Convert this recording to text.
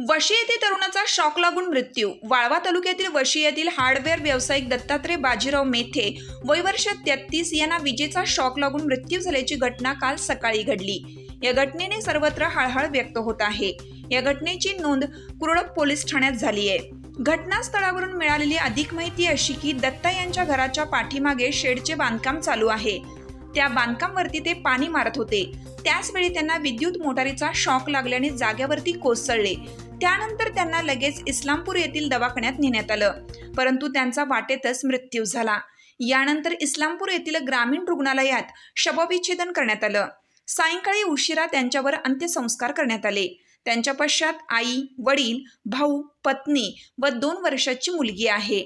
वशी येथे तरुणाचा शॉक लागून मृत्यू। वाळवा तालुक्यातील वशी येथील हार्डवेअर व्यावसायिक दत्तात्रय बाजीराव मेथे वय वर्ष 33 यांना विजेचा शॉक लागून मृत्यू झाल्याची घटना काल सकाळी घडली। या घटनेने सर्वत्र हळहळ व्यक्त होत आहे। या घटनेची नोंद कुरळप पोलीस ठाण्यात झाली आहे। घटनास्थळावरून मिळालेली अधिक माहिती अशी की दत्ता यांच्या घराच्या पाठीमागे शेडचे बांधकाम चालू आहे। त्या बांधकामावरती ते पाणी मारत होते। त्याचवेळी त्यांना विद्युत मोटारीचा शॉक लागल्याने जागेवरती कोसळले। त्यानंतर त्यांना लगेच इस्लामपूर येथील दवाखान्यात नेण्यात आलं, परंतु त्यांचा वाटेतच मृत्यू झाला। यानंतर इस्लामपूर येथील ग्रामीण रुग्णालयात शवविच्छेदन करण्यात आलं। सायंकाळी उशिरा त्यांच्यावर अंत्यसंस्कार करण्यात आले। त्यांच्या पश्चात आई, वडील, भाऊ, पत्नी व 2 वर्षाची मुलगी आहे।